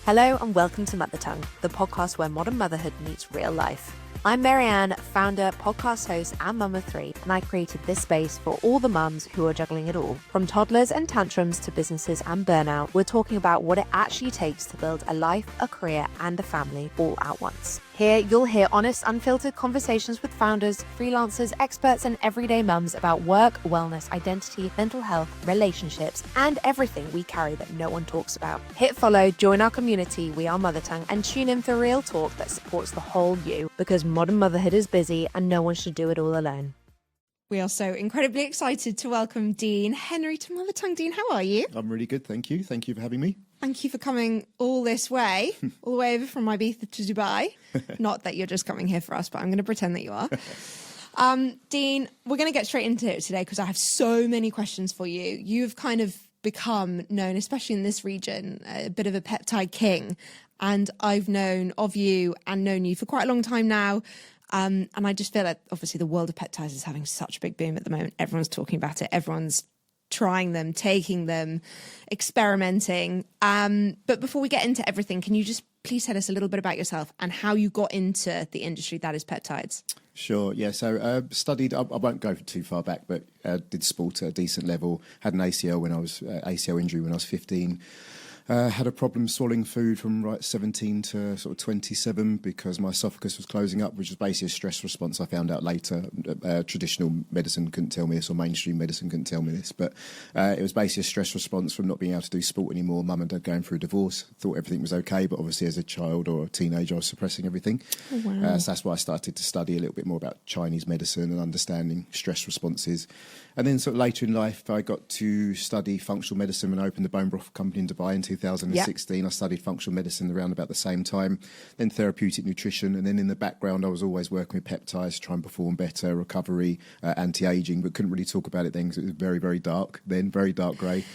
Hello and welcome to Mother Tongue, the podcast where modern motherhood meets real life. I'm Marianne, founder, podcast host, and mum of three, and I created this space for all the mums who are juggling it all. From toddlers and tantrums to businesses and burnout, we're talking about what it actually takes to build a life, a career, and a family all at once. Here, you'll hear honest, unfiltered conversations with founders, freelancers, experts, and everyday mums about work, wellness, identity, mental health, relationships, and everything we carry that no one talks about. Hit follow, join our community, We Are Mother Tongue, and tune in for real talk that supports the whole you, because modern motherhood is busy and no one should do it all alone. We are so incredibly excited to welcome Dean Henry to Mother Tongue. Dean, how are you? I'm really good, thank you. Thank you for having me. Thank you for coming all this way, all the way over from Ibiza to Dubai. Not that you're just coming here for us, but I'm going to pretend that you are. Dean, we're going to get straight into it today because I have so many questions for you. You've kind of become known, especially in this region, a bit of a peptide king. And I've known of you and known you for quite a long time now. And I just feel like obviously the world of peptides is having such a big boom at the moment. Everyone's talking about it. Everyone's trying them, taking them, experimenting. But before we get into everything, can you just please tell us a little bit about yourself and how you got into the industry that is peptides? Sure, yeah. So studied, I won't go too far back, but did sport at a decent level. Had an ACL injury when I was 15. Had a problem swallowing food from 17 to sort of 27 because my esophagus was closing up, which was basically a stress response. I found out later. Traditional medicine couldn't tell me this, or mainstream medicine couldn't tell me this, but it was basically a stress response from not being able to do sport anymore. Mum and dad going through a divorce. Thought everything was okay, but obviously as a child or a teenager I was suppressing everything. Oh, wow. So that's why I started to study a little bit more about Chinese medicine and understanding stress responses. And then sort of later in life I got to study functional medicine when I opened the bone broth company in Dubai in 2016. Yep. I studied functional medicine around about the same time, then therapeutic nutrition, and then in the background I was always working with peptides to try and perform better, recovery, anti-aging, but couldn't really talk about it then because it was very, very dark then, very dark grey.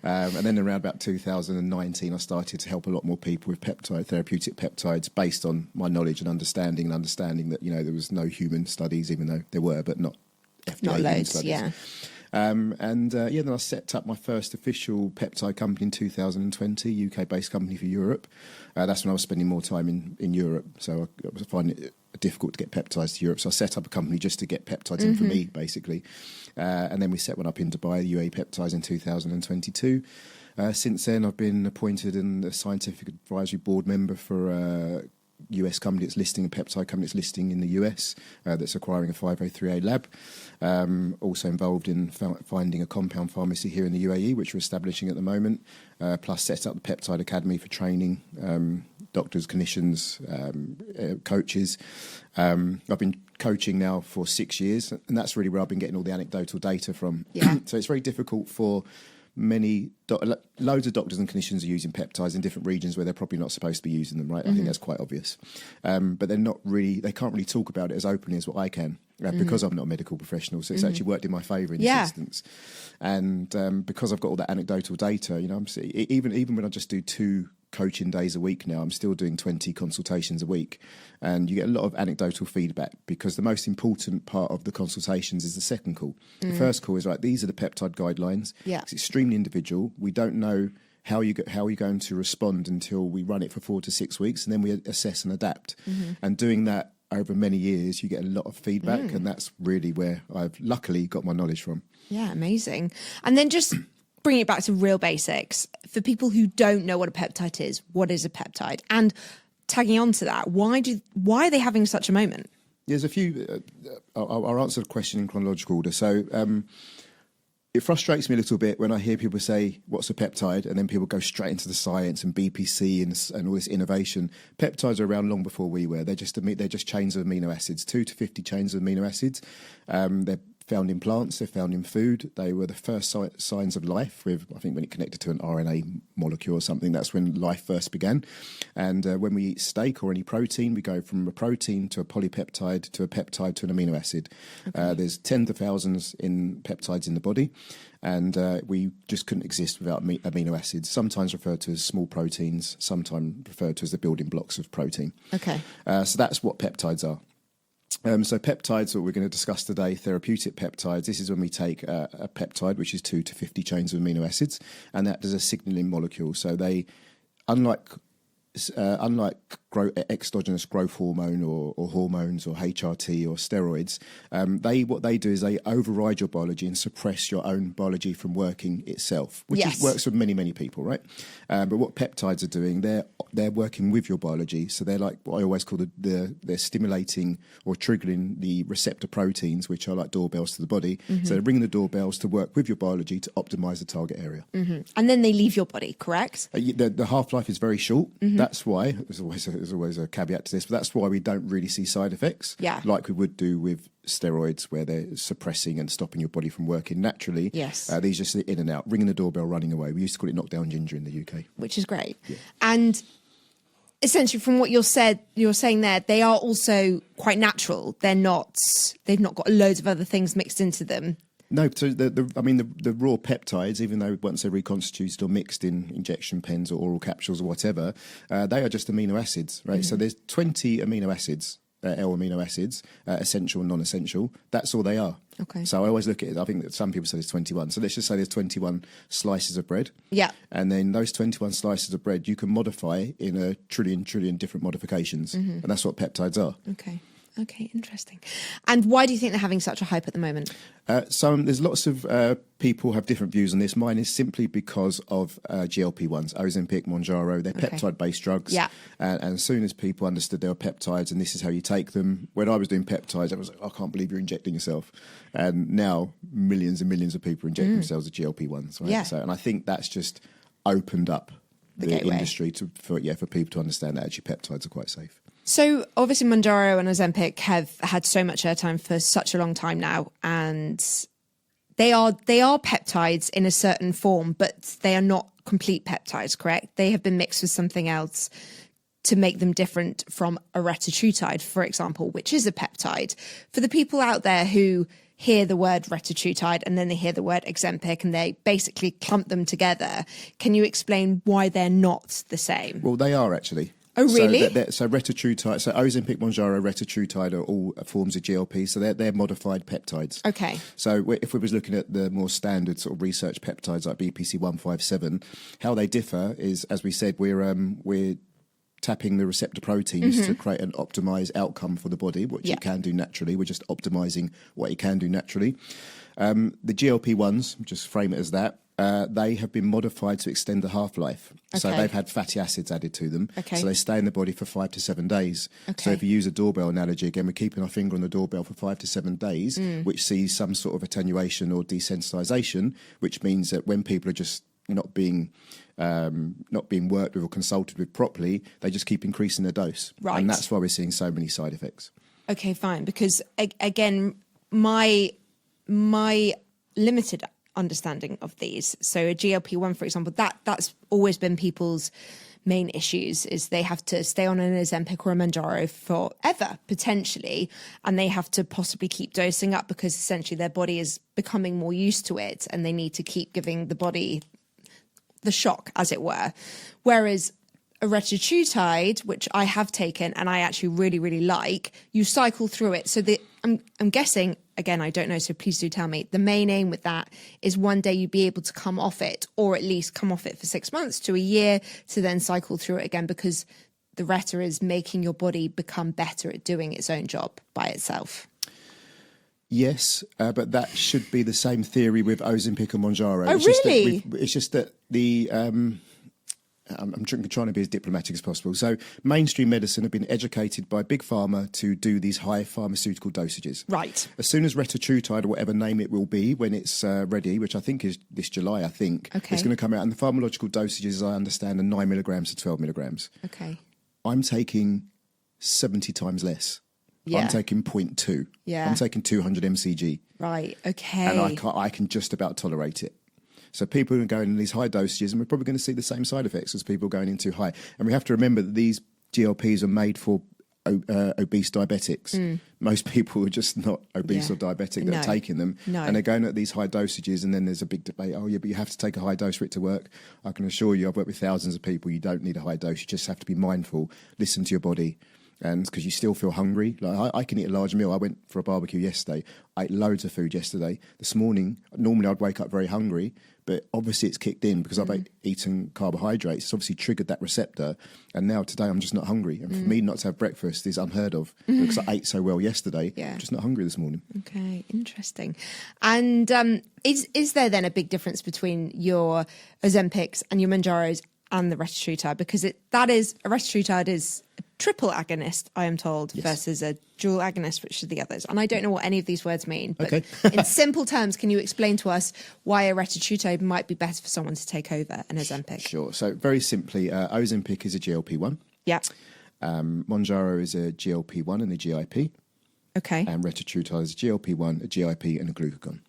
And then around about 2019 I started to help a lot more people with therapeutic peptides based on my knowledge and understanding that, you know, there was no human studies, even though there were, but not FDA not loads, studies. yeah. Then I set up my first official peptide company in 2020, UK-based company for Europe. That's when I was spending more time in Europe, so I was finding it difficult to get peptides to Europe. So I set up a company just to get peptides in for me, basically. And then we set one up in Dubai, UAE Peptides, in 2022. Since then, I've been appointed in the scientific advisory board member for US company that's listing, a peptide company that's listing in the US, that's acquiring a 503A lab. Also involved in finding a compound pharmacy here in the UAE, which we're establishing at the moment, plus set up the Peptide Academy for training doctors, clinicians, coaches. I've been coaching now for 6 years, and that's really where I've been getting all the anecdotal data from. Yeah. So it's very difficult for loads of doctors and clinicians are using peptides in different regions where they're probably not supposed to be using them, right? I think that's quite obvious. But they can't really talk about it as openly as what I can because I'm not a medical professional. So it's actually worked in my favour in this instance. And because I've got all that anecdotal data, you know, even when I just do 2 coaching days a week now, I'm still doing 20 consultations a week, and you get a lot of anecdotal feedback because the most important part of the consultations is the second call. The first call is these are the peptide guidelines. It's extremely individual. We don't know how you're going to respond until we run it for 4 to 6 weeks, and then we assess and adapt. And doing that over many years, you get a lot of feedback, and that's really where I've luckily got my knowledge from. Yeah, amazing. And then just bring it back to real basics. For people who don't know what a peptide is, what is a peptide? And tagging on to that, why are they having such a moment? There's a few, I'll answer the question in chronological order. So it frustrates me a little bit when I hear people say, what's a peptide? And then people go straight into the science and BPC and all this innovation. Peptides are around long before we were. They're just chains of amino acids, 2 to 50 chains of amino acids. They're found in plants, they're found in food. They were the first signs of life I think when it connected to an RNA molecule or something, that's when life first began. And when we eat steak or any protein, we go from a protein to a polypeptide to a peptide to an amino acid. Okay. There's tens of thousands in peptides in the body, and we just couldn't exist without amino acids, sometimes referred to as small proteins, sometimes referred to as the building blocks of protein. Okay. So that's what peptides are. So peptides, what we're going to discuss today, therapeutic peptides, this is when we take a peptide, which is 2 to 50 chains of amino acids, and that is a signaling molecule. So they, unlike unlike exogenous growth hormone or hormones or HRT or steroids, what they do is they override your biology and suppress your own biology from working itself, which works for many, many people, right? But what peptides are doing, they're working with your biology. So they're like what I always call they're stimulating or triggering the receptor proteins, which are like doorbells to the body. Mm-hmm. So they're bringing the doorbells to work with your biology to optimize the target area. Mm-hmm. And then they leave your body, correct? The half-life is very short. Mm-hmm. That's why there's always a caveat to this, but that's why we don't really see side effects like we would do with steroids, where they're suppressing and stopping your body from working naturally. Yes. These just in and out, ringing the doorbell, running away. We used to call it knockdown ginger in the UK. Which is great. Yeah. And essentially from what you're saying there, they are also quite natural. They've not got loads of other things mixed into them. No, so the raw peptides, even though once they're reconstituted or mixed in injection pens or oral capsules or whatever, they are just amino acids, right? Mm-hmm. So there's 20 amino acids, L amino acids, essential and non-essential. That's all they are. Okay. So I always look at it, I think that some people say there's 21. So let's just say there's 21 slices of bread. Yeah. And then those 21 slices of bread you can modify in a trillion different modifications. Mm-hmm. And that's what peptides are. Okay, interesting. And why do you think they're having such a hype at the moment? So there's lots of people have different views on this. Mine is simply because of GLP-1s, Ozempic, Mounjaro. They're peptide-based drugs. Yeah. And as soon as people understood they were peptides and this is how you take them, when I was doing peptides, I was like, I can't believe you're injecting yourself. And now millions and millions of people are injecting themselves with GLP-1s. Right? Yeah. So, and I think that's just opened up the industry for people to understand that actually peptides are quite safe. So obviously Mounjaro and Ozempic have had so much airtime for such a long time now, and they are peptides in a certain form, but they are not complete peptides, correct? They have been mixed with something else to make them different from a retatrutide, for example, which is a peptide. For the people out there who hear the word retatrutide and then they hear the word Ozempic and they basically clump them together, can you explain why they're not the same? Well, they are actually. Oh, really? So retatrutide, so Ozempic, Mounjaro, retatrutide are all forms of GLP, so they're modified peptides. Okay. So if we was looking at the more standard sort of research peptides like BPC 157, how they differ is, as we said, we're tapping the receptor proteins to create an optimized outcome for the body, which you can do naturally. We're just optimizing what you can do naturally. The GLP-1s, just frame it as that, they have been modified to extend the half-life. Okay. So they've had fatty acids added to them. Okay. So they stay in the body for 5 to 7 days. Okay. So if you use a doorbell analogy, again, we're keeping our finger on the doorbell for 5 to 7 days, which sees some sort of attenuation or desensitization, which means that when people are just not being worked with or consulted with properly, they just keep increasing the dose. Right. And that's why we're seeing so many side effects. Okay, fine. Because again, my limited understanding of these. So a GLP-1, for example, that's always been people's main issues, is they have to stay on an Ozempic or a Mounjaro forever, potentially, and they have to possibly keep dosing up because essentially their body is becoming more used to it and they need to keep giving the body the shock, as it were. Whereas a retatrutide, which I have taken and I actually really, really like, you cycle through it. So I'm guessing, again, I don't know, so please do tell me, the main aim with that is one day you'd be able to come off it, or at least come off it for 6 months to a year to then cycle through it again, because the Reta is making your body become better at doing its own job by itself. Yes, but that should be the same theory with Ozempic and Mounjaro. Oh, really? It's just that the... I'm trying to be as diplomatic as possible. So mainstream medicine have been educated by Big Pharma to do these high pharmaceutical dosages. Right. As soon as retatrutide, or whatever name it will be, when it's ready, which I think is this July, it's going to come out. And the pharmacological dosages, as I understand, are 9 milligrams to 12 milligrams. Okay. I'm taking 70 times less. Yeah. I'm taking 0.2. Yeah. I'm taking 200 mcg. Right. Okay. And I can just about tolerate it. So people are going in these high dosages, and we're probably going to see the same side effects as people going in too high. And we have to remember that these GLPs are made for obese diabetics. Most people are just not obese or diabetic that are taking them. No. And they're going at these high dosages, and then there's a big debate. Oh, yeah, but you have to take a high dose for it to work. I can assure you, I've worked with thousands of people. You don't need a high dose. You just have to be mindful, listen to your body. And because you still feel hungry. Like I can eat a large meal. I went for a barbecue yesterday. I ate loads of food yesterday. This morning, normally I'd wake up very hungry, but obviously it's kicked in because I've eaten carbohydrates. It's obviously triggered that receptor. And now today I'm just not hungry. And for me not to have breakfast is unheard of because I ate so well yesterday. Yeah. I'm just not hungry this morning. Okay, interesting. And is there then a big difference between your Ozempics and your Mounjaros and the retatrutide? Because retatrutide is a triple agonist, I am told, versus a dual agonist, which are the others. And I don't know what any of these words mean. But in simple terms, can you explain to us why a retatrutide might be better for someone to take over an Ozempic? Sure. So very simply, Ozempic is a GLP-1. Yeah. Mounjaro is a GLP-1 and a GIP. Okay. And retatrutide is a GLP-1, a GIP, and a glucagon.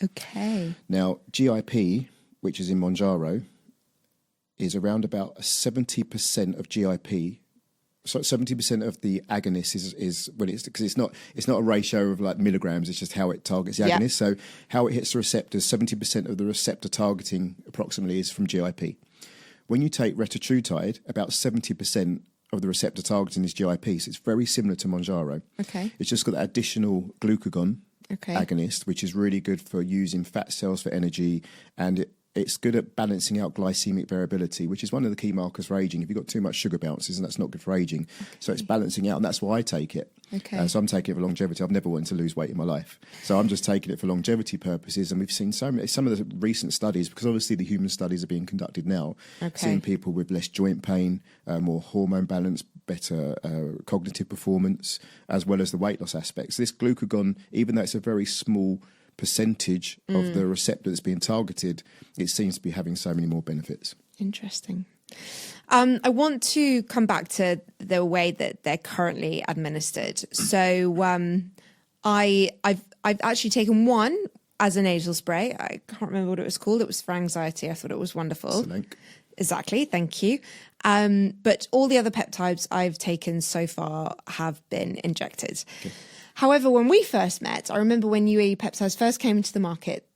Okay. Now, GIP, which is in Mounjaro, is around about 70% of GIP. So 70% of the agonist is when it's because it's not a ratio of like milligrams. It's just how it targets the agonist. So how it hits the receptors, 70% of the receptor targeting approximately is from GIP. When you take retatrutide, about 70% of the receptor targeting is GIP. So it's very similar to Mounjaro. Okay. It's just got that additional glucagon agonist, which is really good for using fat cells for energy, and it's good at balancing out glycemic variability, which is one of the key markers for aging. If you've got too much sugar bounces, and that's not good for aging. So it's balancing out, and that's why I take it. Okay. So I'm taking it for longevity. I've never wanted to lose weight in my life. So I'm just taking it for longevity purposes. And we've seen some of the recent studies, because obviously the human studies are being conducted now, seeing people with less joint pain, more hormone balance, better cognitive performance, as well as the weight loss aspects. This glucagon, even though it's a very small percentage of the receptor that's being targeted, it seems to be having so many more benefits. Interesting. I want to come back to the way that they're currently administered. So I've actually taken one as a nasal spray. I can't remember what it was called. It was for anxiety. I thought it was wonderful. Exactly. Thank you. But all the other peptides I've taken so far have been injected. Okay. However, when we first met, I remember when UAE peptides first came into the market,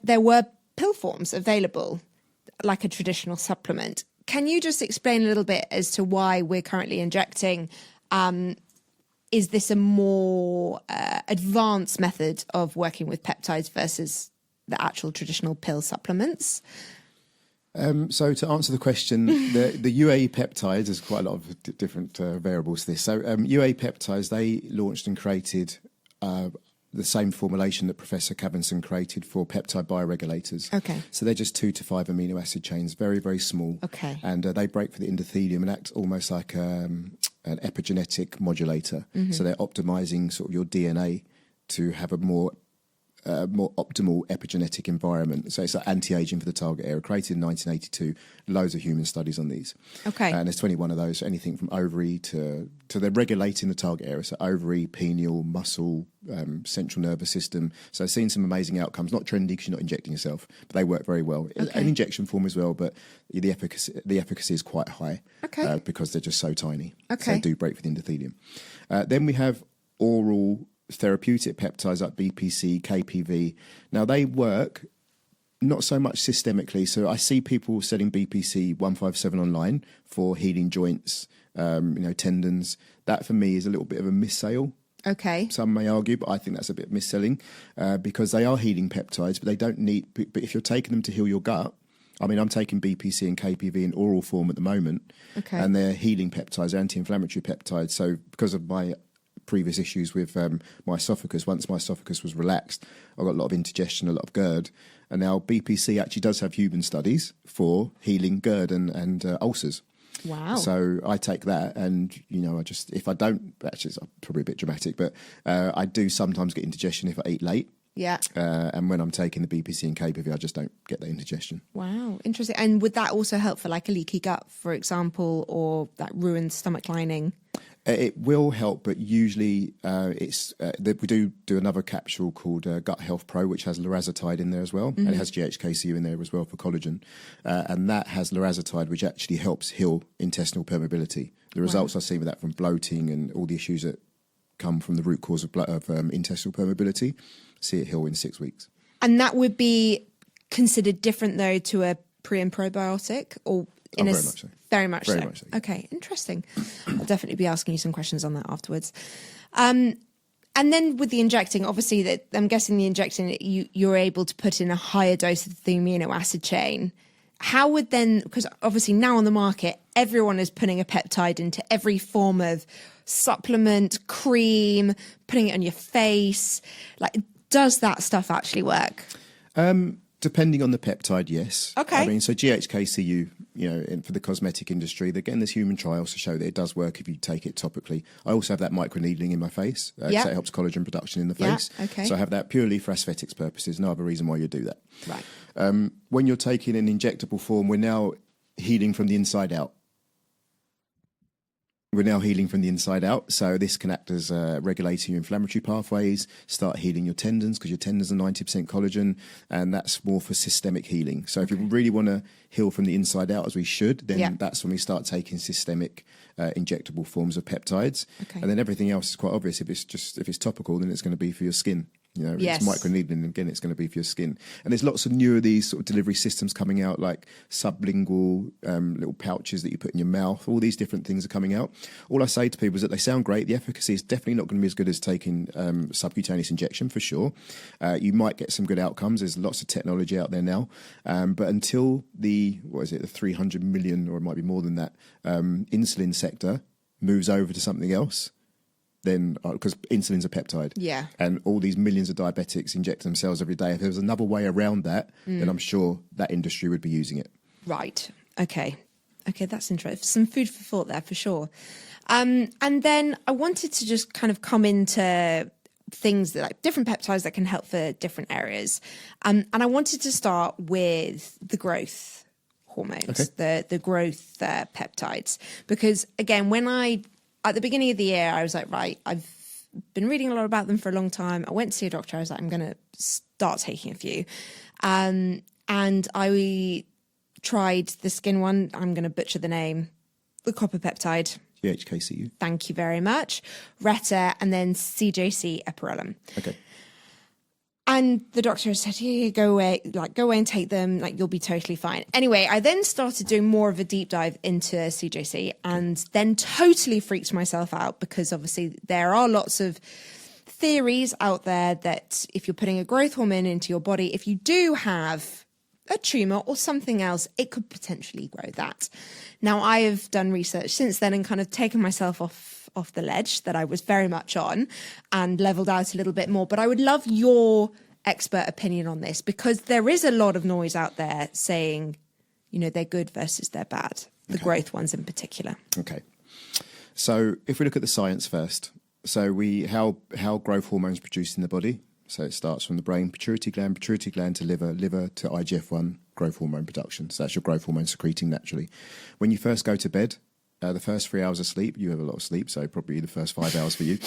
there were pill forms available, like a traditional supplement. Can you just explain a little bit as to why we're currently injecting? Is this a more advanced method of working with peptides versus the actual traditional pill supplements? So to answer the question, the UAE peptides, there's quite a lot of different variables to this. So UAE peptides, they launched and created the same formulation that Professor Cavenson created for peptide bioregulators. Okay. So they're just 2 to 5 amino acid chains, very, very small. Okay. And they break for the endothelium and act almost like an epigenetic modulator. Mm-hmm. So they're optimizing sort of your DNA to have a more optimal epigenetic environment. So it's like anti-aging for the target area, created in 1982. Loads of human studies on these. Okay. And there's 21 of those, anything from ovary to they're regulating the target area. So ovary, pineal, muscle, central nervous system. So I've seen some amazing outcomes. Not trendy because you're not injecting yourself, but they work very well. Okay. An injection form as well, but the efficacy is quite high. Okay. Because they're just so tiny. Okay. So they do break for the endothelium. Then we have oral therapeutic peptides like BPC, KPV. Now they work not so much systemically. So I see people selling BPC 157 online for healing joints, tendons. That for me is a little bit of a missale. Okay. Some may argue, but I think that's a bit mis-selling because they are healing peptides, but they don't need. But if you're taking them to heal your gut, I mean, I'm taking BPC and KPV in oral form at the moment, and they're healing peptides, anti-inflammatory peptides. So because of my previous issues with my esophagus, once my esophagus was relaxed, I got a lot of indigestion, a lot of GERD, and now BPC actually does have human studies for healing GERD and ulcers. Wow. So I take that, and if I don't, actually it's probably a bit dramatic, but I do sometimes get indigestion if I eat late. Yeah. And when I'm taking the BPC and KPV, I just don't get that indigestion. Wow, interesting. And would that also help for like a leaky gut, for example, or that ruined stomach lining? It will help, but usually we do another capsule called Gut Health Pro, which has lorazepam in there as well, and it has GHKCU in there as well for collagen, and that has lorazepam, which actually helps heal intestinal permeability. The results I've seen with that from bloating and all the issues that come from the root cause of intestinal permeability, see it heal in 6 weeks. And that would be considered different though to a pre and probiotic, or Very much so. Very much Very so. much so. Okay, interesting. I'll definitely be asking you some questions on that afterwards. And then with the injecting, obviously, that I'm guessing the injecting, you're able to put in a higher dose of the amino acid chain. How would then, because obviously now on the market, everyone is putting a peptide into every form of supplement, cream, putting it on your face. Like, does that stuff actually work? Depending on the peptide, yes. Okay. I mean, so GHKCU, for the cosmetic industry, again, there's human trials to show that it does work if you take it topically. I also have that microneedling in my face, so it helps collagen production in the face. Okay. So I have that purely for aesthetics purposes. No other reason why you do that. Right. When you're taking an injectable form, we're now healing from the inside out. We're now healing from the inside out. So this can act as regulating your inflammatory pathways, start healing your tendons, because your tendons are 90% collagen, and that's more for systemic healing. So if you really want to heal from the inside out, as we should, then that's when we start taking systemic injectable forms of peptides. Okay. And then everything else is quite obvious. If it's topical, then it's going to be for your skin. If Yes. it's microneedling, again, it's going to be for your skin. And there's lots of newer these sort of delivery systems coming out, like sublingual little pouches that you put in your mouth. All these different things are coming out. All I say to people is that they sound great. The efficacy is definitely not going to be as good as taking subcutaneous injection, for sure. You might get some good outcomes. There's lots of technology out there now. But until the 300 million, or it might be more than that, insulin sector moves over to something else, then because insulin's a peptide, and all these millions of diabetics inject themselves every day. If there was another way around that, then I'm sure that industry would be using it. Right. Okay, that's interesting. Some food for thought there, for sure. And then I wanted to just kind of come into things that, like, different peptides that can help for different areas. And I wanted to start with the growth hormones, the growth peptides, because again, at the beginning of the year, I was like, right, I've been reading a lot about them for a long time. I went to see a doctor. I was like, I'm going to start taking a few. And I tried the skin one. I'm going to butcher the name. The copper peptide. GHKCU. Thank you very much. Retta, and then CJC Epirellum. Okay. And the doctor said, yeah, go away and take them, you'll be totally fine. Anyway, I then started doing more of a deep dive into CJC, and then totally freaked myself out, because obviously there are lots of theories out there that if you're putting a growth hormone into your body, if you do have a tumor or something else, it could potentially grow that. Now, I have done research since then and kind of taken myself off the ledge that I was very much on, and leveled out a little bit more. But I would love your expert opinion on this, because there is a lot of noise out there saying, they're good versus they're bad. The growth ones in particular. Okay. So if we look at the science first, so how growth hormones produced in the body. So it starts from the brain, pituitary gland to liver to IGF-1 growth hormone production. So that's your growth hormone secreting naturally. When you first go to bed, the first 3 hours of sleep, you have a lot of sleep, so probably the first 5 hours for you,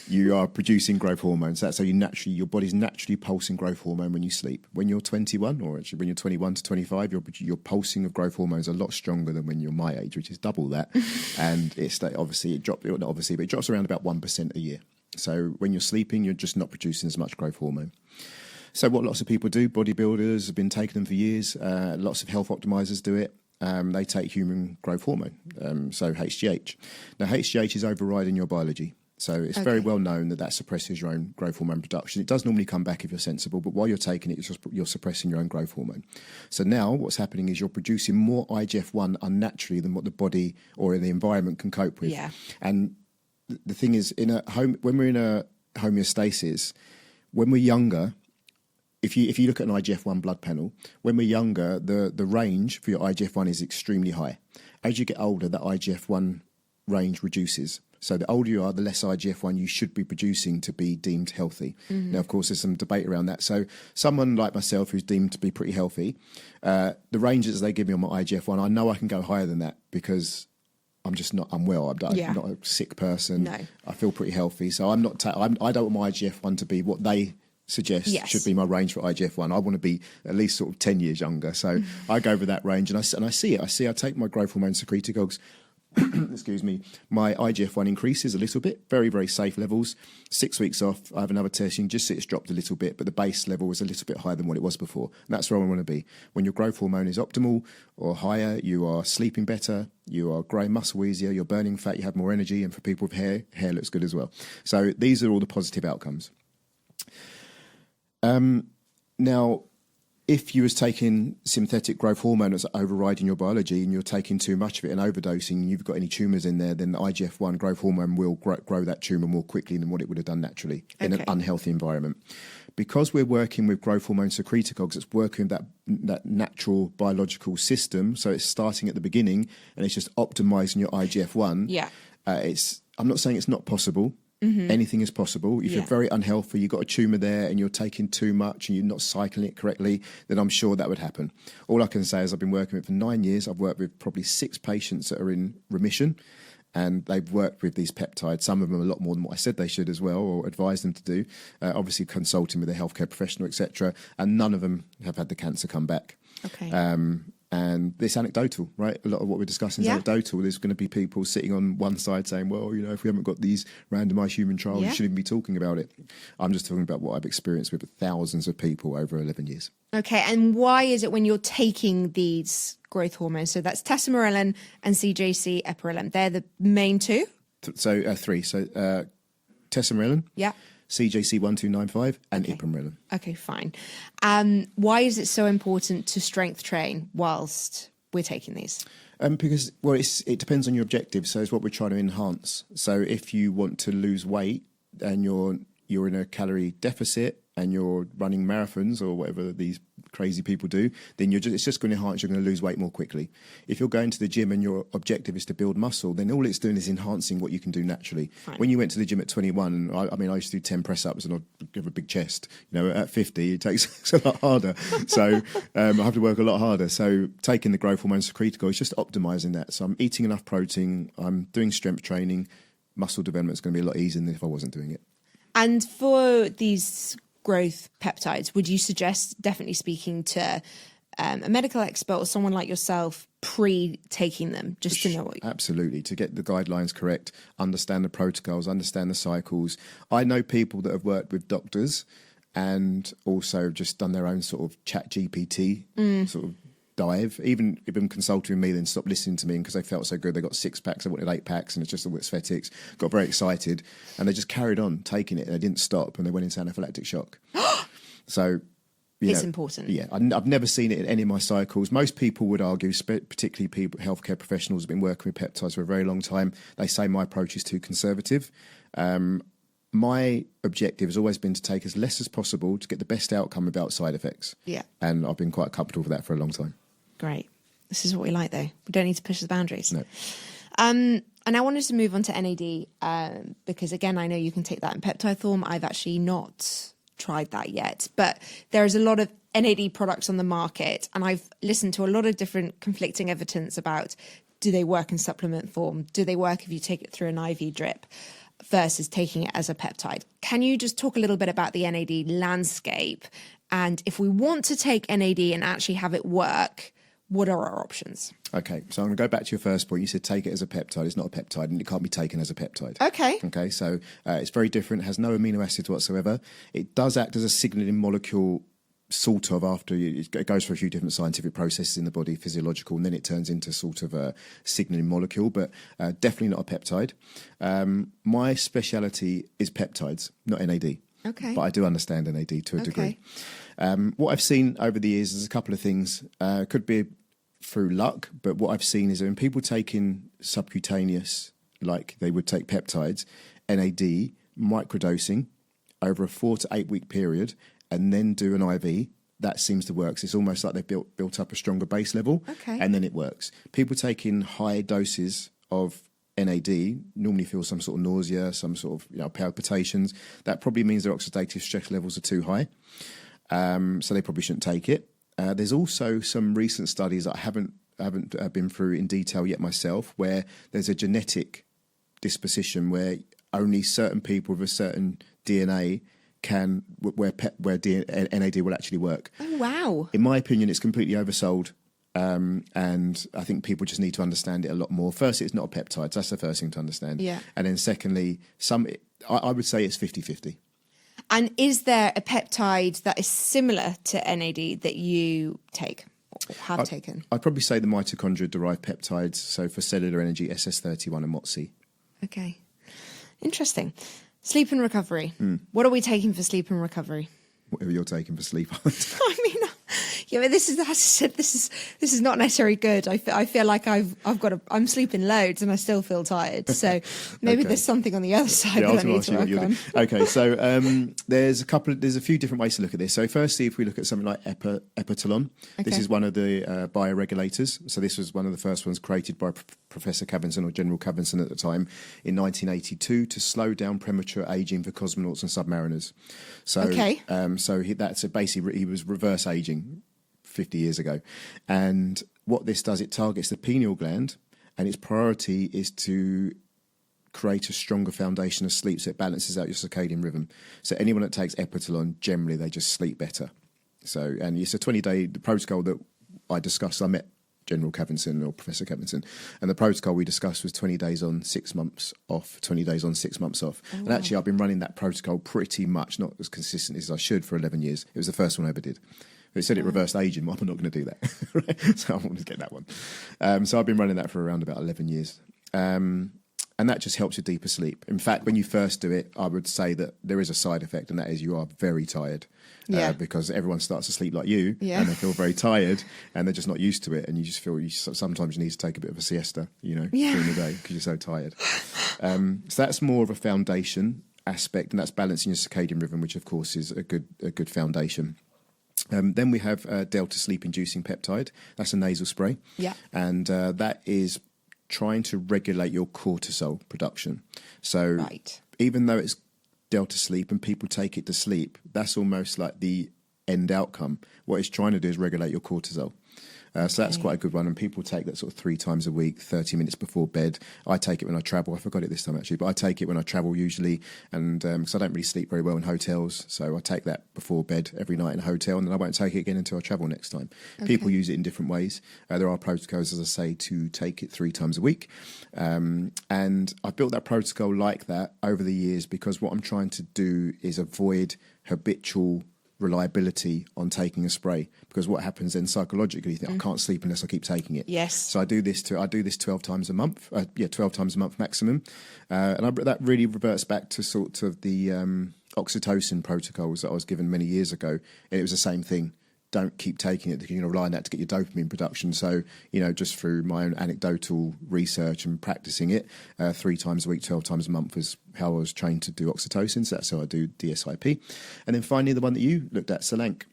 you are producing growth hormones. That's how your body's naturally pulsing growth hormone when you sleep. When you're 21, or actually when you're 21 to 25, your pulsing of growth hormones are a lot stronger than when you're my age, which is double that. And it drops around about 1% a year. So when you're sleeping, you're just not producing as much growth hormone. So what lots of people do, bodybuilders have been taking them for years, lots of health optimizers do it. They take human growth hormone, so HGH. Now, HGH is overriding your biology. So it's very well known that suppresses your own growth hormone production. It does normally come back if you're sensible, but while you're taking it, you're suppressing your own growth hormone. So now what's happening is you're producing more IGF-1 unnaturally than what the body or the environment can cope with. Yeah. And the thing is, when we're in a homeostasis, when we're younger, if you look at an IGF-1 blood panel, when we're younger, the range for your IGF-1 is extremely high. As you get older, that IGF-1 range reduces. So the older you are, the less IGF-1 you should be producing to be deemed healthy. Mm-hmm. Now, of course, there's some debate around that. So someone like myself who's deemed to be pretty healthy, the ranges they give me on my IGF-1, I know I can go higher than that because I'm just not unwell. I'm not a sick person. No. I feel pretty healthy. So I don't want my IGF-1 to be what they suggest should be my range for IGF-1. I want to be at least sort of 10 years younger. So I go over that range and I see it. I take my growth hormone secretagogues excuse me, my IGF-1 increases a little bit, very, very safe levels. 6 weeks off, I have another test, you can just see it's dropped a little bit, but the base level was a little bit higher than what it was before. And that's where I want to be. When your growth hormone is optimal or higher, you are sleeping better, you are growing muscle easier, you're burning fat, you have more energy, and for people with hair looks good as well. So these are all the positive outcomes. Now, if you was taking synthetic growth hormone that's overriding your biology and you're taking too much of it and overdosing and you've got any tumours in there, then the IGF-1 growth hormone will grow that tumour more quickly than what it would have done naturally in an unhealthy environment. Because we're working with growth hormone secretagogues, it's working with that natural biological system, so it's starting at the beginning and it's just optimising your IGF-1. Yeah. I'm not saying it's not possible. Mm-hmm. Anything is possible. If you're very unhealthy, you've got a tumour there and you're taking too much and you're not cycling it correctly, then I'm sure that would happen. All I can say is I've been working with it for 9 years. I've worked with probably 6 patients that are in remission, and they've worked with these peptides. Some of them a lot more than what I said they should as well, or advised them to do. Obviously consulting with a healthcare professional, etc. And none of them have had the cancer come back. Okay. And it's anecdotal, right? A lot of what we're discussing is anecdotal. There's going to be people sitting on one side saying, well, if we haven't got these randomised human trials, we shouldn't be talking about it. I'm just talking about what I've experienced with thousands of people over 11 years. Okay, and why is it when you're taking these growth hormones, so that's tesamorelin and CJC epirelin, they're the main two? So 3. So tesamorelin. Yeah. CJC 1295 and ipamorelin. Okay, fine. Why is it so important to strength train whilst we're taking these? Because, well, it depends on your objective. So it's what we're trying to enhance. So if you want to lose weight and you're in a calorie deficit and you're running marathons or whatever these crazy people do, then it's just going to enhance. You're going to lose weight more quickly. If you're going to the gym and your objective is to build muscle, then all it's doing is enhancing what you can do naturally. Fine. When you went to the gym at 21, I used to do 10 press-ups and I'd give a big chest. At 50, it takes a lot harder. So I have to work a lot harder. So taking the growth hormone secretagogue is just optimising that. So I'm eating enough protein, I'm doing strength training, muscle development is going to be a lot easier than if I wasn't doing it. And for these growth peptides, would you suggest definitely speaking to a medical expert or someone like yourself pre-taking them, just to know what Absolutely, to get the guidelines correct, understand the protocols, understand the cycles. I know people that have worked with doctors and also just done their own sort of chat GPT sort of dive, even consulting with me, then stopped listening to me because they felt so good. They got 6 packs, they wanted 8 packs, and it's just all aesthetics. Got very excited, and they just carried on taking it, and they didn't stop, and they went into anaphylactic shock. So, it's important. Yeah, I've never seen it in any of my cycles. Most people would argue, particularly people, healthcare professionals have been working with peptides for a very long time. They say my approach is too conservative. My objective has always been to take as less as possible to get the best outcome without side effects. Yeah, and I've been quite comfortable with that for a long time. Great. This is what we like, though. We don't need to push the boundaries. No. And I wanted to move on to NAD because, again, I know you can take that in peptide form. I've actually not tried that yet, but there is a lot of NAD products on the market, and I've listened to a lot of different conflicting evidence about, do they work in supplement form? Do they work if you take it through an IV drip versus taking it as a peptide? Can you just talk a little bit about the NAD landscape? And if we want to take NAD and actually have it work, what are our options? Okay, so I'm going to go back to your first point. You said take it as a peptide. It's not a peptide, and it can't be taken as a peptide. Okay, so it's very different. It has no amino acids whatsoever. It does act as a signaling molecule, sort of, after it goes through a few different scientific processes in the body, physiological, and then it turns into sort of a signaling molecule, but definitely not a peptide. My speciality is peptides, not NAD. Okay. But I do understand NAD to a degree. What I've seen over the years is a couple of things. Could be through luck, but what I've seen is when people take in subcutaneous, like they would take peptides, NAD, microdosing over a 4 to 8 week period, and then do an IV, that seems to work. So it's almost like they've built up a stronger base level, and then it works. People taking high doses of NAD normally feel some sort of nausea, some sort of palpitations. That probably means their oxidative stress levels are too high, so they probably shouldn't take it. There's also some recent studies that I haven't been through in detail yet myself, where there's a genetic disposition where only certain people with a certain DNA can where NAD will actually work. Oh wow! In my opinion, it's completely oversold. And I think people just need to understand it a lot more. First, it's not a peptide. That's the first thing to understand. Yeah. And then secondly, I would say it's 50-50. And is there a peptide that is similar to NAD that you take or have taken? I'd probably say the mitochondria-derived peptides, so for cellular energy, SS31 and MOTS. Okay. Interesting. Sleep and recovery. What are we taking for sleep and recovery? Whatever you're taking for sleep. I mean, yeah, but this is, as I said, this is not necessarily good. I feel like I'm sleeping loads and I still feel tired. So maybe there's something on the other side that I need to work on. Okay, so there's a few different ways to look at this. So firstly, if we look at something like epitalon, this is one of the bioregulators. So this was one of the first ones created by Professor Cavinson, or General Cavinson at the time, in 1982 to slow down premature aging for cosmonauts and submariners. So basically he was reverse aging 50 years ago. And what this does, it targets the pineal gland, and its priority is to create a stronger foundation of sleep, so it balances out your circadian rhythm. So anyone that takes epitalon, generally they just sleep better. So, and it's a 20-day protocol that I discussed. I met General Cavinson, or Professor Cavinson, and the protocol we discussed was 20 days on, 6 months off, 20 days on, 6 months off. Oh, and actually I've been running that protocol pretty much, not as consistently as I should, for 11 years. It was the first one I ever did. It said it reversed aging. Well, I'm not going to do that. Right? So I want to get that one. So I've been running that for around about 11 years. And that just helps with deeper sleep. In fact, when you first do it, I would say that there is a side effect, and that is you are very tired. Because everyone starts to sleep like you, and they feel very tired, and they're just not used to it, and you just feel sometimes you need to take a bit of a siesta, during the day because you're so tired. So that's more of a foundation aspect, and that's balancing your circadian rhythm, which of course is a good foundation. Then we have delta sleep-inducing peptide. That's a nasal spray, and that is trying to regulate your cortisol production. So even though it's delta sleep and people take it to sleep, that's almost like the end outcome. What it's trying to do is regulate your cortisol. So that's quite a good one, and people take that sort of 3 times a week, 30 minutes before bed. I take it when I travel. I forgot it this time actually, but I take it when I travel usually, and because I don't really sleep very well in hotels, so I take that before bed every night in a hotel, and then I won't take it again until I travel next time. People use it in different ways. There are protocols, as I say, to take it 3 times a week, and I've built that protocol like that over the years because what I'm trying to do is avoid habitual reliability on taking a spray, because what happens then psychologically, you think I can't sleep unless I keep taking it. Yes. So I do this 12 times a month. 12 times a month maximum, and that really reverts back to sort of the oxytocin protocols that I was given many years ago, and it was the same thing. Don't keep taking it. You can rely on that to get your dopamine production. So, just through my own anecdotal research and practicing it, 3 times a week, 12 times a month was how I was trained to do oxytocin. So that's how I do DSIP. And then finally, the one that you looked at, Selank.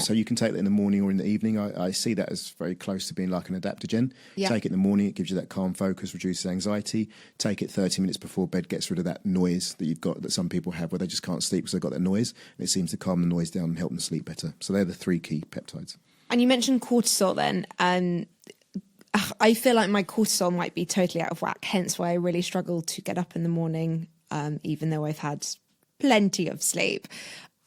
So you can take that in the morning or in the evening. I see that as very close to being like an adaptogen. Take it in the morning, it gives you that calm focus, reduces anxiety. Take it 30 minutes before bed, gets rid of that noise that you've got, that some people have where they just can't sleep because they've got that noise. And it seems to calm the noise down and help them sleep better. So they're the 3 key peptides. And you mentioned cortisol then. I feel like my cortisol might be totally out of whack, hence why I really struggle to get up in the morning, even though I've had plenty of sleep.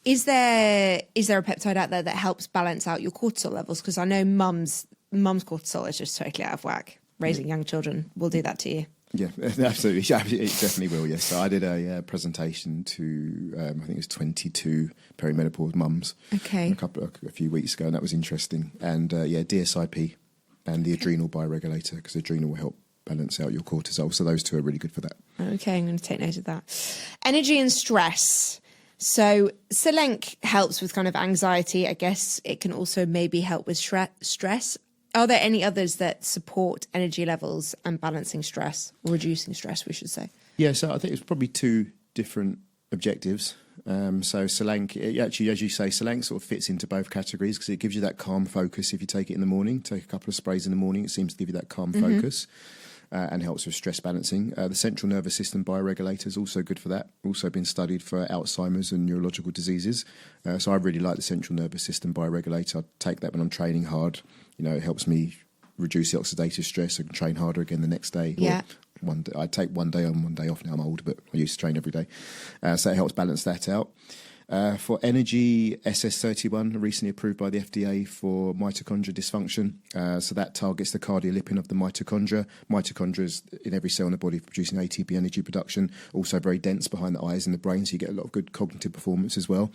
Is there a peptide out there that helps balance out your cortisol levels? Because I know mum's cortisol is just totally out of whack. Raising young children will do that to you. Yeah, absolutely. It definitely will, yes. So I did a presentation to, I think it was 22 perimenopause mums a few weeks ago, and that was interesting. And DSIP and the adrenal bioregulator, because adrenal will help balance out your cortisol. So those 2 are really good for that. Okay, I'm going to take note of that. Energy and stress. So Selenk helps with kind of anxiety. I guess it can also maybe help with stress. Are there any others that support energy levels and balancing stress, or reducing stress, we should say? Yeah, so I think it's probably 2 different objectives. So Selenk, actually, as you say, Selenk sort of fits into both categories because it gives you that calm focus if you take it in the morning. Take a couple of sprays in the morning, it seems to give you that calm focus. And helps with stress balancing. The central nervous system bioregulator is also good for that. Also been studied for Alzheimer's and neurological diseases. So I really like the central nervous system bioregulator. I take that when I'm training hard. It helps me reduce the oxidative stress. I can train harder again the next day. Yeah. I take 1 day on, 1 day off now. I'm old, but I used to train every day. So it helps balance that out. For energy, SS31, recently approved by the FDA for mitochondrial dysfunction. So that targets the cardiolipin of the mitochondria. Mitochondria is in every cell in the body producing ATP energy production, also very dense behind the eyes and the brain, so you get a lot of good cognitive performance as well.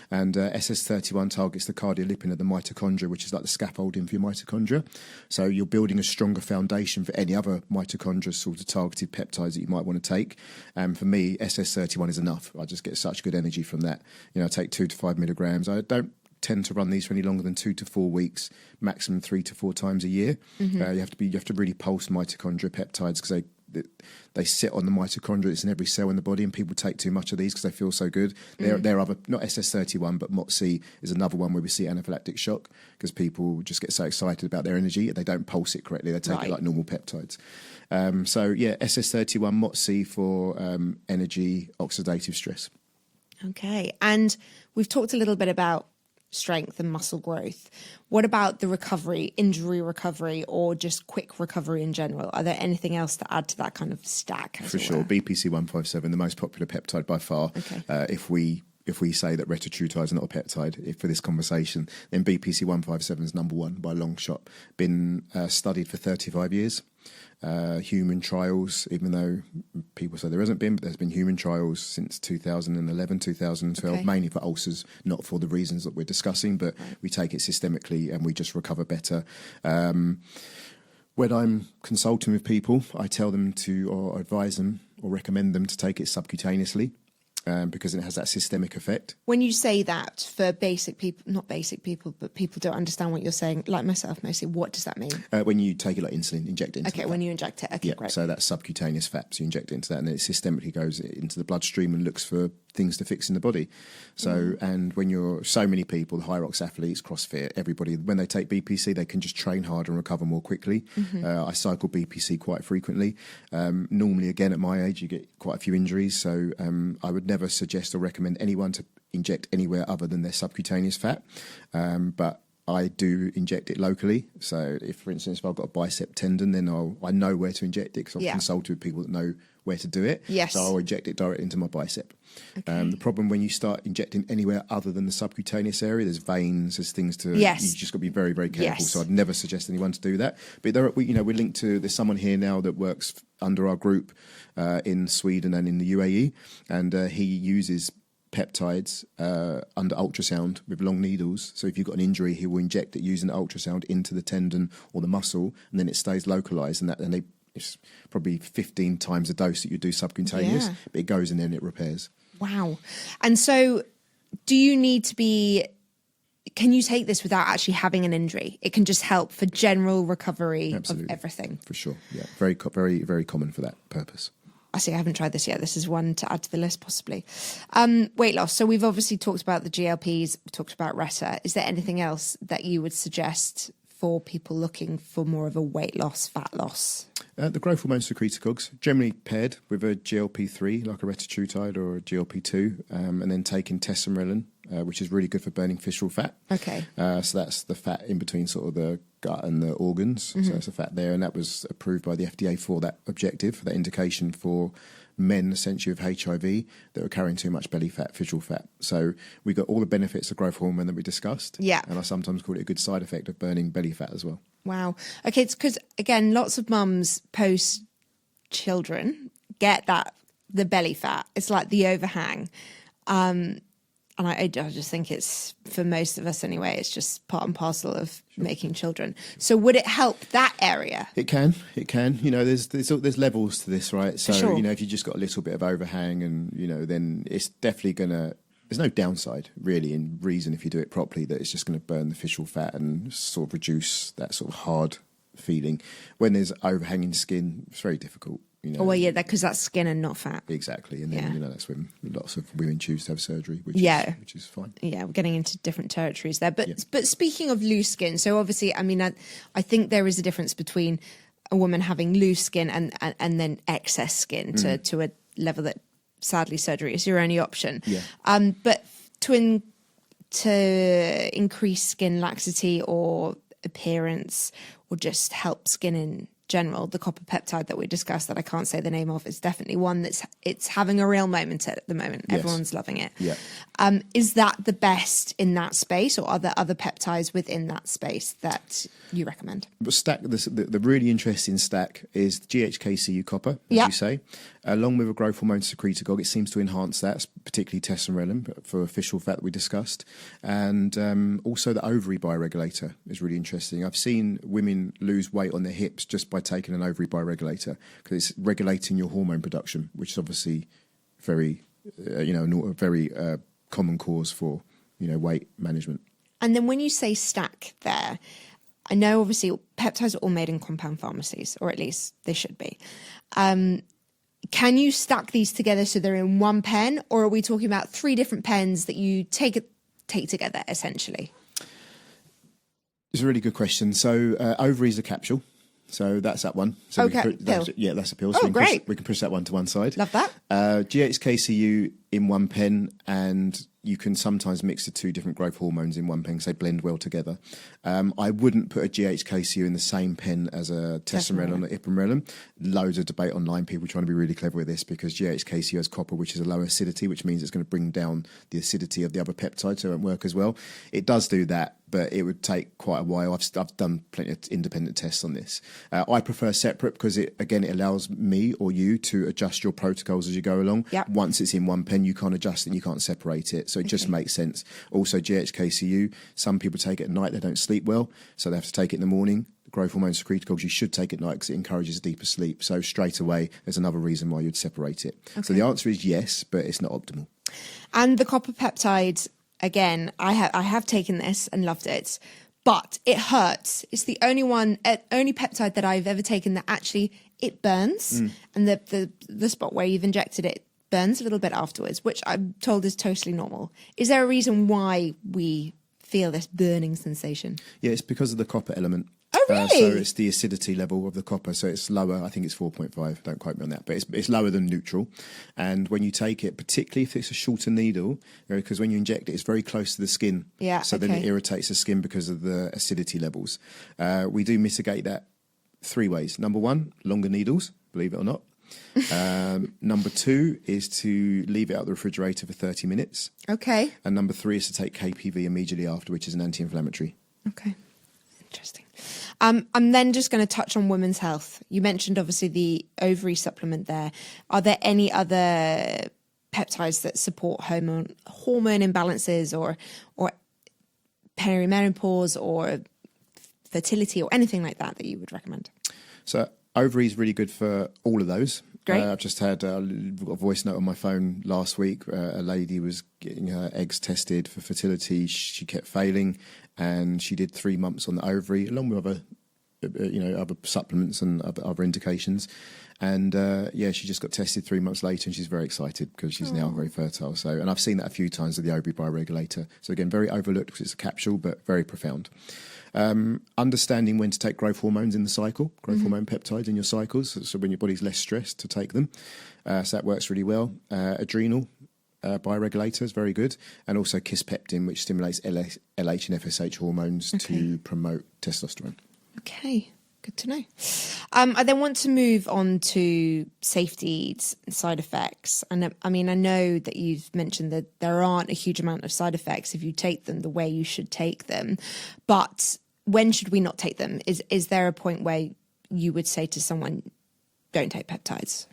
And SS31 targets the cardiolipin of the mitochondria, which is like the scaffolding for your mitochondria. So you're building a stronger foundation for any other mitochondria sort of targeted peptides that you might want to take. And for me, SS31 is enough. I just get such good energy from that. I take 2 to 5 milligrams. I don't tend to run these for any longer than 2 to 4 weeks, maximum 3 to 4 times a year. You have to really pulse mitochondria peptides because they sit on the mitochondria. It's in every cell in the body, and people take too much of these because they feel so good. There are other, not SS31, but MOTC is another one where we see anaphylactic shock because people just get so excited about their energy they don't pulse it correctly. They take it like normal peptides. SS31, MOTC for energy, oxidative stress. Okay. And we've talked a little bit about strength and muscle growth. What about the recovery, injury recovery, or just quick recovery in general? Are there anything else to add to that kind of stack? For sure. BPC 157, the most popular peptide by far. Okay. If we say that retatrutide is not a peptide for this conversation, then BPC 157 is number one by a long shot. Been studied for 35 years. Human trials, even though people say there hasn't been, but there's been human trials since 2011, 2012, mainly for ulcers, not for the reasons that we're discussing, but we take it systemically and we just recover better. When I'm consulting with people, I tell them to, or advise them, or recommend them to take it subcutaneously. Because it has that systemic effect. When you say that for basic people, not basic people, but people don't understand what you're saying, like myself mostly, what does that mean? When you take it like insulin, inject it into the fat. When you inject it. Okay, great. So that's subcutaneous fat. So you inject it into that and then it systemically goes into the bloodstream and looks for things to fix in the body. So, and when you're so many people, high rocks athletes, CrossFit, everybody, when they take BPC, they can just train harder and recover more quickly. I cycle BPC quite frequently. Normally, again, at my age, you get quite a few injuries. So I would never suggest or recommend anyone to inject anywhere other than their subcutaneous fat. But I do inject it locally. So if, for instance, if I've got a bicep tendon, then I know where to inject it because I've consulted with people that know where to do it. Yes. So I'll inject it directly into my bicep. Okay. The problem when you start injecting anywhere other than the subcutaneous area, there's veins, there's things to. You just got to be very, very careful. So I'd never suggest anyone to do that. But we're linked to. There's someone here now that works under our group in Sweden and in the UAE, and he uses peptides under ultrasound with long needles. So if you've got an injury, he will inject it using the ultrasound into the tendon or the muscle, and then it stays localized. It's probably 15 times the dose that you do subcutaneous, but it goes in there and it repairs. Wow. And so do you need to be, can you take this without actually having an injury? It can just help for general recovery of everything. For sure. Yeah. Very, very, very common for that purpose. I see. I haven't tried this yet. This is one to add to the list, possibly. Weight loss. So we've obviously talked about the GLPs, we talked about Reta. Is there anything else that you would suggest for people looking for more of a weight loss, fat loss? The growth hormone secretagogues, generally paired with a GLP-3, like a retatrutide or a GLP-2, and then taking tesamrelin, which is really good for burning visceral fat. Okay. So that's the fat in between sort of the gut and the organs. So that's the fat there, and that was approved by the FDA for that objective, for that indication for men essentially with HIV that were carrying too much belly fat, visceral fat. So we got all the benefits of growth hormone that we discussed. Yeah. And I sometimes call it a good side effect of burning belly fat as well. Wow. Okay, it's because, again, lots of mums post children get the belly fat. It's like the overhang. And I just think it's, for most of us anyway, it's just part and parcel of making children. So would it help that area? It can. There's levels to this, right? So, sure. If you just got a little bit of overhang and, then it's definitely going to, there's no downside really in reason if you do it properly that it's just going to burn the visceral fat and sort of reduce that sort of hard feeling. When there's overhanging skin, it's very difficult. Oh, well, yeah, because that's skin and not fat. Exactly. And then, that's when lots of women choose to have surgery, which is fine. Yeah, we're getting into different territories there. But speaking of loose skin, so obviously, I think there is a difference between a woman having loose skin and then excess skin to a level that sadly surgery is your only option. Yeah. But to increase skin laxity or appearance or just help skin in general, the copper peptide that we discussed that I can't say the name of is definitely one it's having a real moment at the moment. Yes. Everyone's loving it. Yeah. Is that the best in that space, or are there other peptides within that space that you recommend? But the really interesting stack is GHKCU copper, as you say, along with a growth hormone secretagogue. It seems to enhance that, particularly testosterone for official fat that we discussed. And also the ovary bioregulator is really interesting. I've seen women lose weight on their hips just by taking an ovary bioregulator, because it's regulating your hormone production, which is obviously very, a very common cause for, weight management. And then when you say stack there, I know obviously peptides are all made in compound pharmacies, or at least they should be. Can you stack these together so they're in one pen, or are we talking about 3 different pens that you take together essentially? It's a really good question. So ovary is a capsule. So that's that one. So okay, that's a pill. So oh, great. We can push that one to one side. Love that. GHKCU in one pen, and you can sometimes mix the 2 different growth hormones in one pen because they blend well together. I wouldn't put a GHKCU in the same pen as a testosterone or ipamorelin. Loads of debate online, people trying to be really clever with this, because GHKCU has copper, which is a low acidity, which means it's going to bring down the acidity of the other peptides, so it won't work as well. It does do that, but it would take quite a while. I've done plenty of independent tests on this. I prefer separate because it allows me or you to adjust your protocols as you go along. Yep. Once it's in one pen, you can't adjust it and you can't separate it. So it just makes sense. Also, GHKCU, some people take it at night, they don't sleep well, so they have to take it in the morning. Growth hormone secretagogues you should take at night because it encourages deeper sleep. So straight away, there's another reason why you'd separate it. Okay. So the answer is yes, but it's not optimal. And the copper peptide, again, I have taken this and loved it, but it hurts. It's the only peptide that I've ever taken that actually it burns, and the spot where you've injected it burns a little bit afterwards, which I'm told is totally normal. Is there a reason why we feel this burning sensation? Yeah, it's because of the copper element. Oh, really? So it's the acidity level of the copper. So it's lower. I think it's 4.5. Don't quote me on that. But it's lower than neutral. And when you take it, particularly if it's a shorter needle, because when you inject it, it's very close to the skin. Yeah. So then it irritates the skin because of the acidity levels. We do mitigate that 3 ways. Number 1, longer needles, believe it or not. Number 2 is to leave it out the refrigerator for 30 minutes. Okay. And number 3 is to take KPV immediately after, which is an anti-inflammatory. Okay. Interesting. I'm then just going to touch on women's health. You mentioned obviously the ovary supplement there. Are there any other peptides that support hormone imbalances or perimenopause or fertility or anything like that you would recommend? So ovary is really good for all of those. Great. I've just had a voice note on my phone last week. A lady was getting her eggs tested for fertility. She kept failing, and she did 3 months on the ovary, along with other supplements and other indications. And she just got tested 3 months later, and she's very excited because she's now very fertile. So, and I've seen that a few times with the ovary bioregulator. So again, very overlooked because it's a capsule, but very profound. Understanding when to take growth hormones in the cycle, growth hormone peptides in your cycles, so when your body's less stressed to take them. So that works really well. Adrenal bioregulator is very good, and also kisspeptin, which stimulates LH and FSH hormones to promote testosterone. Okay, good to know. I then want to move on to safety and side effects. And I mean, I know that you've mentioned that there aren't a huge amount of side effects if you take them the way you should take them. But when should we not take them? Is there a point where you would say to someone, don't take peptides?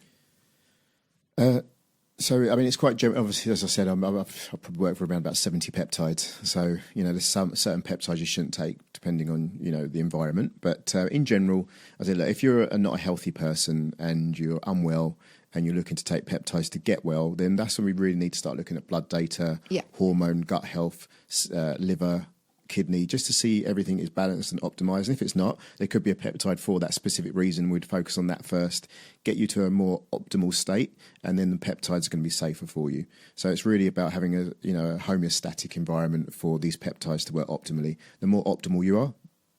So, I mean, it's quite general. Obviously, as I said, I've probably worked for around about 70 peptides. So, there's some certain peptides you shouldn't take depending on, the environment. But in general, I say, look, if you're not a healthy person and you're unwell and you're looking to take peptides to get well, then that's when we really need to start looking at blood data, hormone, gut health, liver, kidney, just to see everything is balanced and optimized. And if it's not, there could be a peptide for that specific reason. We'd focus on that first, get you to a more optimal state, and then the peptides are going to be safer for you. So it's really about having a homeostatic environment for these peptides to work optimally. The more optimal you are,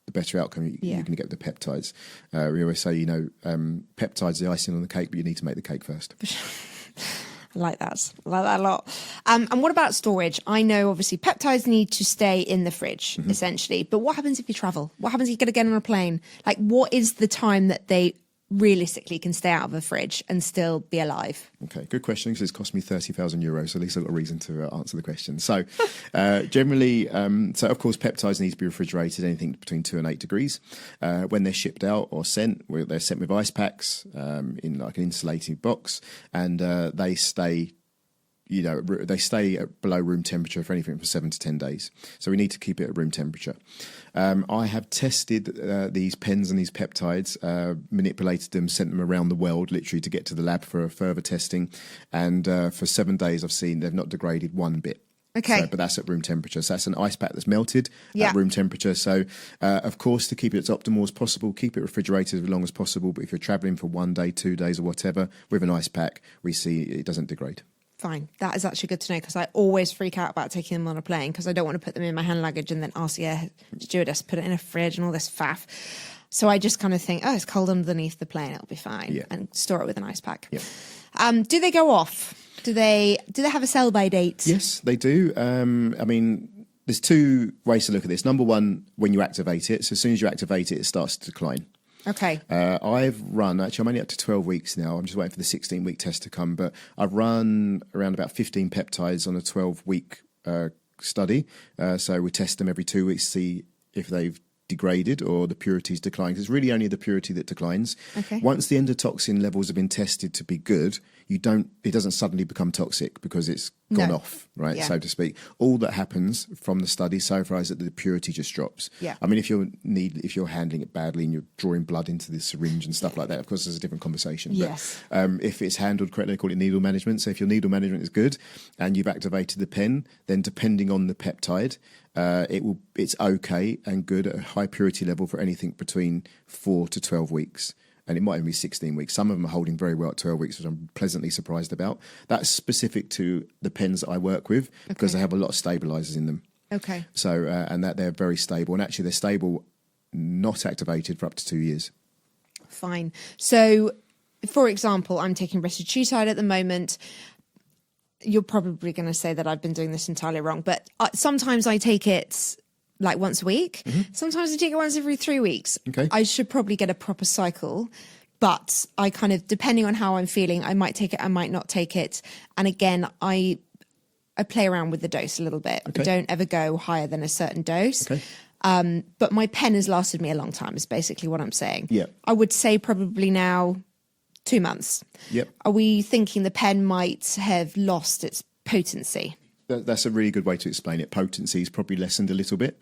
the better outcome you're going to get with the peptides. We always say, peptides are the icing on the cake, but you need to make the cake first. I like that a lot. And what about storage? I know obviously peptides need to stay in the fridge, essentially. But what happens if you travel? What happens if you're going to get on a plane? Like, what is the time that they realistically can stay out of a fridge and still be alive? Okay, good question, because it's cost me €30,000, so at least I've got a reason to answer the question. So generally, so of course peptides need to be refrigerated anything between 2 and 8 degrees. When they're shipped out or sent, they're sent with ice packs in like an insulated box, and they stay at below room temperature for anything from 7 to 10 days. So we need to keep it at room temperature. I have tested these pens and these peptides, manipulated them, sent them around the world, literally to get to the lab for further testing. And for 7 days, I've seen they've not degraded one bit. Okay. So, but that's at room temperature. So that's an ice pack that's melted Yeah. at room temperature. So, of course, to keep it as optimal as possible, keep it refrigerated as long as possible. But if you're traveling for 1 day, 2 days or whatever, with an ice pack, we see it doesn't degrade. Fine. That is actually good to know, because I always freak out about taking them on a plane because I don't want to put them in my hand luggage and then ask the stewardess put it in a fridge and all this faff. So I just kind of think, it's cold underneath the plane, it'll be fine. Yeah. And store it with an ice pack. Yeah. Do they go off? Do they have a sell by date? Yes, they do. I mean, there's 2 ways to look at this. Number one, when you activate it. So as soon as you activate it, it starts to decline. Okay. I've run, actually, I'm only up to 12 weeks now. I'm just waiting for the 16-week test to come. But I've run around about 15 peptides on a 12-week study. So we test them every 2 weeks to see if they've degraded or the purity's declined. It's really only the purity that declines. Okay. Once the endotoxin levels have been tested to be good, it doesn't suddenly become toxic because it's gone off, right, Yeah. so to speak. All that happens from the study so far is that the purity just drops. Yeah. I mean, if you're handling it badly and you're drawing blood into the syringe and stuff like that, of course, there's a different conversation. Yes. But if it's handled correctly, they call it needle management. So if your needle management is good and you've activated the pen, then depending on the peptide, it's okay and good at a high purity level for anything between 4 to 12 weeks. And it might even be 16 weeks. Some of them are holding very well at 12 weeks, which I'm pleasantly surprised about. That's specific to the pens that I work with because they have a lot of stabilizers in them. Okay. So, and that they're very stable. And actually, they're stable, not activated for up to 2 years. Fine. So, for example, I'm taking retatrutide at the moment. You're probably going to say that I've been doing this entirely wrong, but sometimes I take it like once a week. Sometimes I take it once every 3 weeks. Okay. I should probably get a proper cycle, but I kind of, depending on how I'm feeling, I might take it, I might not take it. And again, I play around with the dose a little bit. Okay. I don't ever go higher than a certain dose. Okay. But my pen has lasted me a long time, is basically what I'm saying. Yeah. I would say probably now 2 months. Yep. Are we thinking the pen might have lost its potency? That's a really good way to explain it. Potency is probably lessened a little bit,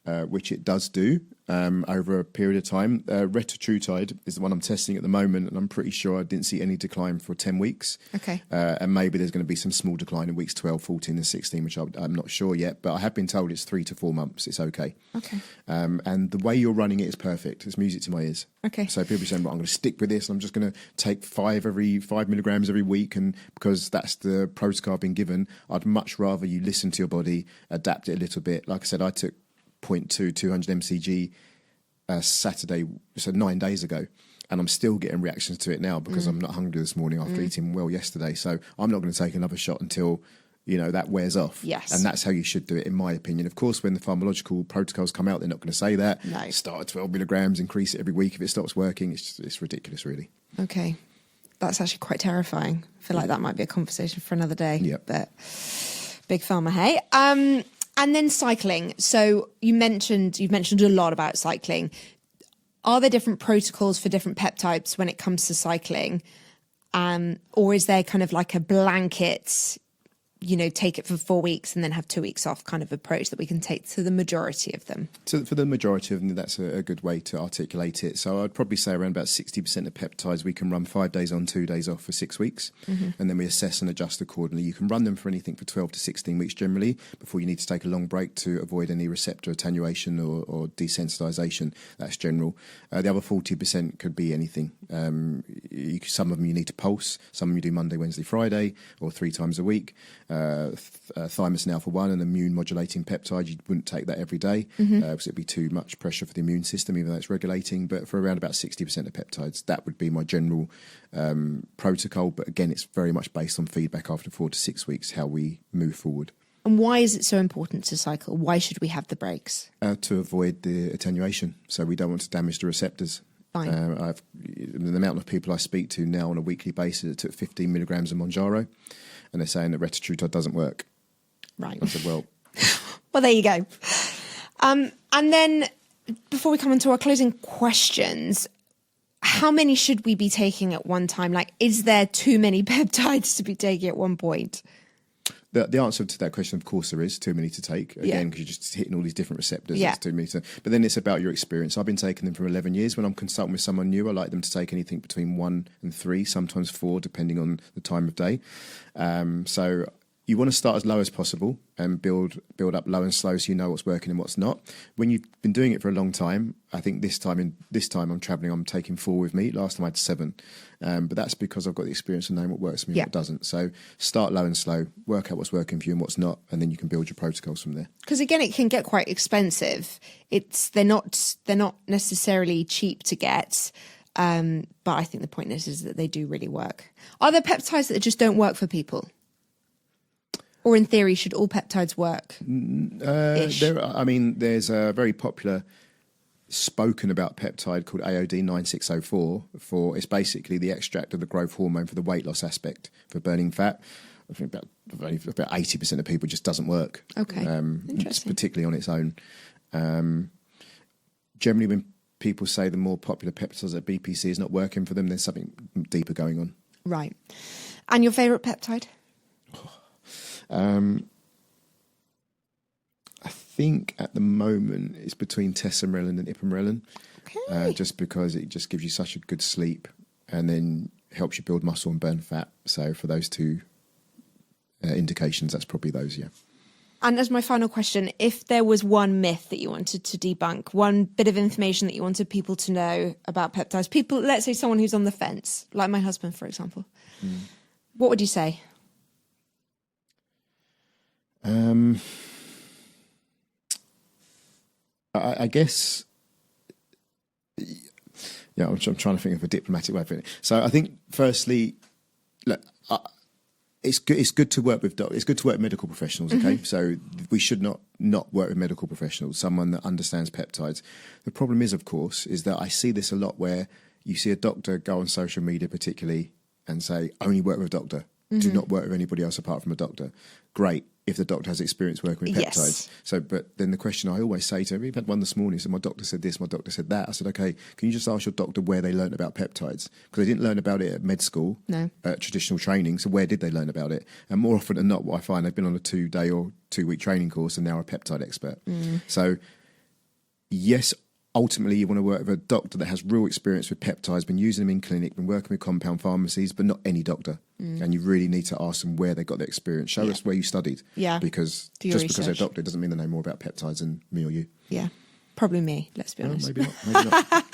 which it does do over a period of time. Retatrutide is the one I'm testing at the moment, and I'm pretty sure I didn't see any decline for 10 weeks. Okay. And maybe there's going to be some small decline in weeks 12, 14 and 16, which I'm not sure yet, but I have been told it's 3 to 4 months. It's okay. Okay. And the way you're running it is perfect. It's music to my ears. Okay. So people are saying, well, I'm going to stick with this. I'm just going to take 5 milligrams every week. And because that's the protocol I've been given, I'd much rather you listen to your body, adapt it a little bit. Like I said, I took 0.2, 200 mcg Saturday, so 9 days ago. And I'm still getting reactions to it now because I'm not hungry this morning after eating well yesterday. So I'm not going to take another shot until, that wears off. Yes. And that's how you should do it, in my opinion. Of course, when the pharmacological protocols come out, they're not going to say that. No. Start at 12 milligrams, increase it every week. If it stops working, it's ridiculous, really. Okay. That's actually quite terrifying. I feel like that might be a conversation for another day. Yeah. But big pharma, hey? And then cycling. So you've mentioned a lot about cycling. Are there different protocols for different peptides when it comes to cycling? Or is there kind of like a blanket, take it for 4 weeks and then have 2 weeks off kind of approach that we can take to the majority of them? So for the majority of them, that's a good way to articulate it. So I'd probably say around about 60% of peptides, we can run 5 days on, 2 days off for 6 weeks. And then we assess and adjust accordingly. You can run them for anything for 12 to 16 weeks generally before you need to take a long break to avoid any receptor attenuation or desensitization. That's general. The other 40% could be anything. Some of them you need to pulse. Some of them you do Monday, Wednesday, Friday, or 3 times a week. Thymus now for one, an immune modulating peptide. You wouldn't take that every day because it'd be too much pressure for the immune system, even though it's regulating. But for around about 60% of peptides, that would be my general protocol. But again, it's very much based on feedback after 4 to 6 weeks, how we move forward. And why is it so important to cycle? Why should we have the breaks? To avoid the attenuation. So we don't want to damage the receptors. Fine. The amount of people I speak to now on a weekly basis that took 15 milligrams of Monjaro, and they're saying that retatrutide doesn't work. Right. I said, well... Well, there you go. And then before we come into our closing questions, how many should we be taking at one time? Like, is there too many peptides to be taking at one point? The answer to that question, of course, there is too many to take. Again, because you're just hitting all these different receptors. Yeah. It's too many but then it's about your experience. I've been taking them for 11 years. When I'm consulting with someone new, I like them to take anything between 1 and 3, sometimes 4, depending on the time of day. So you want to start as low as possible and build up low and slow so you know what's working and what's not. When you've been doing it for a long time, I think this time I'm travelling, I'm taking 4 with me. Last time I had 7. But that's because I've got the experience of knowing what works for me and what doesn't. So start low and slow, work out what's working for you and what's not, and then you can build your protocols from there. Because again, it can get quite expensive. They're not necessarily cheap to get. But I think the point is that they do really work. Are there peptides that just don't work for people? Or in theory, should all peptides work? There's a very popular spoken about peptide called AOD 9604. It's basically the extract of the growth hormone for the weight loss aspect for burning fat. I think about 80% of people just doesn't work. Okay, interesting. Particularly on its own. Generally, when people say the more popular peptides that BPC is not working for them, there's something deeper going on. Right. And your favourite peptide? I think at the moment it's between tesamrelin and ipamrelin. Okay. Just because it just gives you such a good sleep and then helps you build muscle and burn fat. So for those two indications, that's probably those, yeah. And as my final question, if there was one myth that you wanted to debunk, one bit of information that you wanted people to know about peptides, let's say someone who's on the fence, like my husband, for example, what would you say? I guess, I'm trying to think of a diplomatic way of it. So I think, firstly, look, it's good to work with doctors. It's good to work with medical professionals. Okay, so we should not work with medical professionals. Someone that understands peptides. The problem is, of course, is that I see this a lot where you see a doctor go on social media, particularly, and say only work with a doctor. Do not work with anybody else apart from a doctor. Great, if the doctor has experience working with peptides. Yes. So, but then the question I always say to them, we've had one this morning, so my doctor said this, my doctor said that. I said, okay, can you just ask your doctor where they learned about peptides? Because they didn't learn about it at med school, at traditional training. So where did they learn about it? And more often than not, what I find, they've been on a 2-day or 2-week training course and now are a peptide expert. So yes, ultimately you want to work with a doctor that has real experience with peptides, been using them in clinic, been working with compound pharmacies, but not any doctor. And you really need to ask them where they got the experience. Show us where you studied. Yeah. Because just because they're a doctor doesn't mean they know more about peptides than me or you. Yeah. Probably me, let's be honest. Maybe not.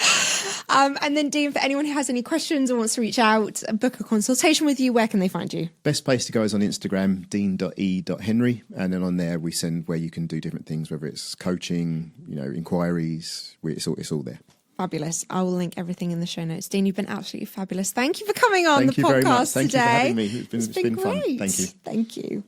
And then, Dean, for anyone who has any questions or wants to reach out, book a consultation with you, where can they find you? Best place to go is on Instagram, dean.e.henry. And then on there, we send where you can do different things, whether it's coaching, inquiries. It's all there. Fabulous. I will link everything in the show notes. Dean, you've been absolutely fabulous. Thank you for coming on the podcast today. Thank you for having me. It's been fun. Great. Thank you. Thank you.